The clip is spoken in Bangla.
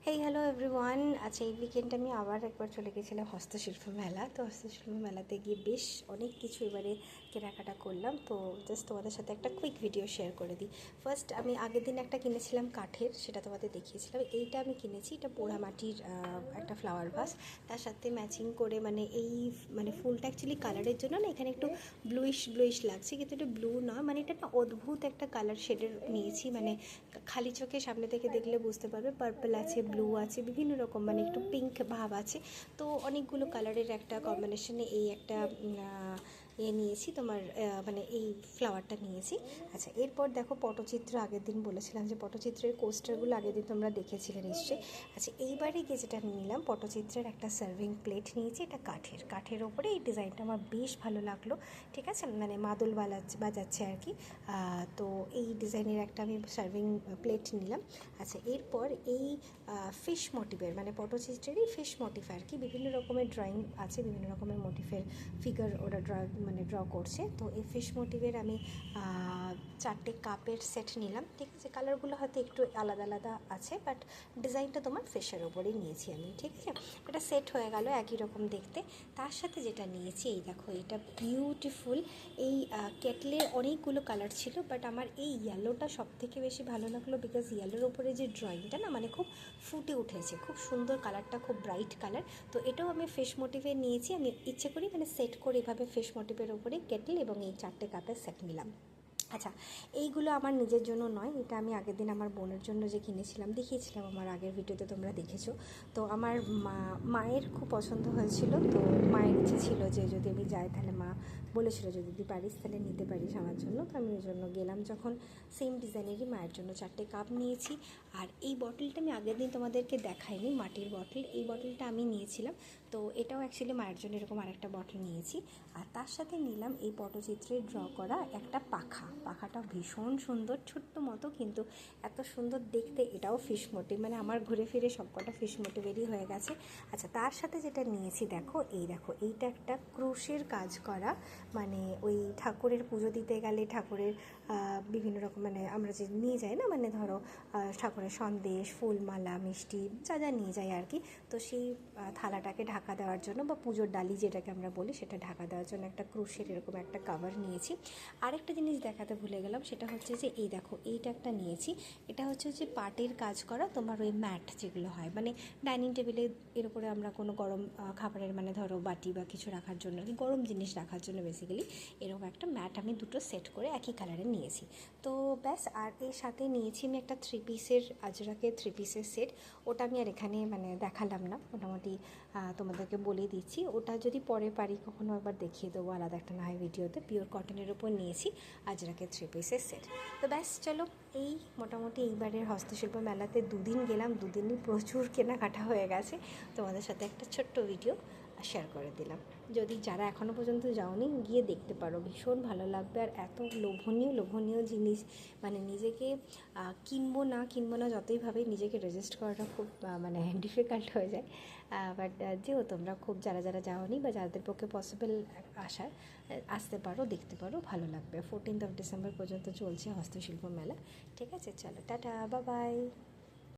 Hey hello everyone. আচ্ছা, এই উইকেন্ডে আমি আবার একবার চলে গেছিলাম হস্তশিল্প মেলা। তো হস্তশিল্প মেলাতে গিয়ে বেশ অনেক কিছু এবারে কেনাকাটা করলাম। তো জাস্ট তোমাদের সাথে একটা কুইক ভিডিও শেয়ার করে দিই। ফার্স্ট আমি আগের দিন একটা কিনেছিলাম কাঠের, সেটা তোমাদের দেখিয়েছিলাম। এইটা আমি কিনেছি, এটা পোড়া মাটির একটা ফ্লাওয়ার ভাস। তার সাথে ম্যাচিং করে এই ফুলটা অ্যাকচুয়ালি কালারের জন্য না এখানে একটু ব্লুইশ লাগছে, কিন্তু এটা ব্লু নয়, এটা একটা অদ্ভুত একটা কালার শেডের নিয়েছি। খালি চোখে সামনে থেকে দেখলে বুঝতে পারবে পার্পল আছে, ব্লু আছে, বিভিন্ন রকম একটু পিঙ্ক ভাব আছে। তো অনেকগুলো কালারের একটা কম্বিনেশনে এই একটা নিয়েছি তোমার এই ফ্লাওয়ারটা নিয়েছি। আচ্ছা, এরপর দেখো পটচিত্র। আগের দিন বলেছিলাম যে পটচিত্রের কোস্টারগুলো আগের দিন তোমরা দেখেছিলে নিশ্চয়ই। আচ্ছা, এইবারে গিয়ে যেটা নিলাম পটচিত্রের একটা সার্ভিং প্লেট নিয়েছি। এটা কাঠের ওপরে এই ডিজাইনটা আমার বেশ ভালো লাগলো। ঠিক আছে, মাদল বাজাচ্ছে আর কি। তো এই ডিজাইনের একটা আমি সার্ভিং প্লেট নিলাম। আচ্ছা, এরপর এই ফিশ মোটিভের পটচিত্রেরই ফিশ মোটিভ আর কি, বিভিন্ন রকমের ড্রয়িং আছে, বিভিন্ন রকমের মোটিভের ফিগার ওরা ড্র করছে। তো এই ফিশ মোটিভের আমি 4টে কাপের সেট নিলাম। ঠিক আছে, কালারগুলো হয়তো একটু আলাদা আলাদা আছে, বাট ডিজাইনটা তোমার ফিশের ওপরেই নিয়েছি আমি। ঠিক আছে, এটা সেট হয়ে গেল একই রকম দেখতে। তার সাথে যেটা নিয়েছি এই দেখো, এটা বিউটিফুল। এই কেটলের অনেকগুলো কালার ছিল, বাট আমার এই ইয়েলোটা সব থেকে বেশি ভালো লাগলো, বিকজ ইয়েলোর ওপরে যে ড্রয়িংটা না খুব ফুটে উঠেছে, খুব সুন্দর কালারটা, খুব ব্রাইট কালার। তো এটাও আমি ফিশ মোটিভে নিয়েছি। আমি ইচ্ছে করি সেট করে এভাবে ফিশ মোটিভের ওপরে কেটল এবং এই 4টে কাপের সেট নিলাম। আচ্ছা, এইগুলো আমার নিজের জন্য নয়, এটা আমি আগের দিন আমার বোনের জন্য যে কিনেছিলাম, দেখিয়েছিলাম আমার আগের ভিডিওতে, তোমরা দেখেছো। তো আমার মায়ের খুব পছন্দ হয়েছিল। তো মায়ের ইচ্ছে ছিল যে যদি আমি যাই তাহলে মা বলেছিল যদি পারিস তাহলে নিতে পারিস আমার জন্য। তো আমি ওই জন্য গেলাম যখন, সেম ডিজাইনেরই মায়ের জন্য 4টে কাপ নিয়েছি। আর এই বটলটা আমি আগের দিন তোমাদেরকে দেখাইনি, মাটির বটল। এই বটলটা আমি নিয়েছিলাম। তো এটাও অ্যাকচুয়ালি মায়ের জন্য এরকম আরেকটা বটল নিয়েছি। আর তার সাথে নিলাম এই পটচিত্রে ড্র করা একটা পাখাটা ভীষণ সুন্দর, ছোট্ট মতো, কিন্তু এত সুন্দর দেখতে। এটাও ফিশ মোটিভ, আমার ঘুরে ফিরে সবকটা ফিশ মোটিভেরই হয়ে গেছে। আচ্ছা, তার সাথে যেটা নিয়েছি দেখো, এইটা একটা ক্রোশের কাজ করা, ওই ঠাকুরের পুজো দিতে গেলে ঠাকুরের বিভিন্ন রকম আমরা যে নিয়ে যাই না, ধরো ঠাকুরের সন্দেশ, ফুলমালা, মিষ্টি যা যা নিয়ে যাই আর কি। তো সেই থালাটাকে ঢাকা দেওয়ার জন্য, বা পুজোর ডালি যেটাকে আমরা বলি, সেটা ঢাকা দেওয়ার জন্য একটা ক্রোশের এরকম একটা কভার নিয়েছি। আরেকটা জিনিস দেখাতে ভুলে গেলাম, সেটা হচ্ছে যে এই দেখো, এইটা একটা নিয়েছি। এটা হচ্ছে যে পাটের কাজ করা তোমার ওই ম্যাট যেগুলো হয়, ডাইনিং টেবিলে এর উপরে আমরা কোনো গরম খাবারের ধরো বাটি বা কিছু রাখার জন্য আর কি, গরম জিনিস রাখার জন্য বেসিক্যালি এরকম একটা ম্যাট আমি দুটো সেট করে একই কালারের নিয়েছি। তো ব্যাস। আর এর সাথে নিয়েছি আমি একটা 3 পিসের আজরাকের 3 পিসের সেট। ওটা আমি আর এখানে দেখালাম না, মোটামুটি তোমাদেরকে বলে দিচ্ছি। ওটা যদি পরে পারি কখনো একবার দেখিয়ে দেবো আলাদা একটা না হয় ভিডিওতে। পিওর কটনের উপর নিয়েছি আজরাকের 3 পিসের সেট। তো ব্যাস, চলো, এই মোটামুটি এইবারের হস্তশিল্প মেলাতে 2 দিন গেলাম, 2 দিনই প্রচুর কেনাকাটা হয়ে গেছে। তোমাদের সাথে একটা ছোট্ট ভিডিও শেয়ার করে দিলাম। যদি যারা এখনও পর্যন্ত যাওনি, গিয়ে দেখতে পারো, ভীষণ ভালো লাগবে। আর এত লোভনীয় জিনিস, নিজেকে কিনবো না যতই ভাবে, নিজেকে রেজিস্ট করাটা খুব ডিফিকাল্ট হয়ে যায়। বাট যেও তোমরা খুব যারা যাওনি বা যাদের পক্ষে পসিবল আসতে পারো, দেখতে পারো, ভালো লাগবে। 14th of December পর্যন্ত চলছে হস্তশিল্প মেলা। ঠিক আছে, চলো, টাটা, বাই বাই।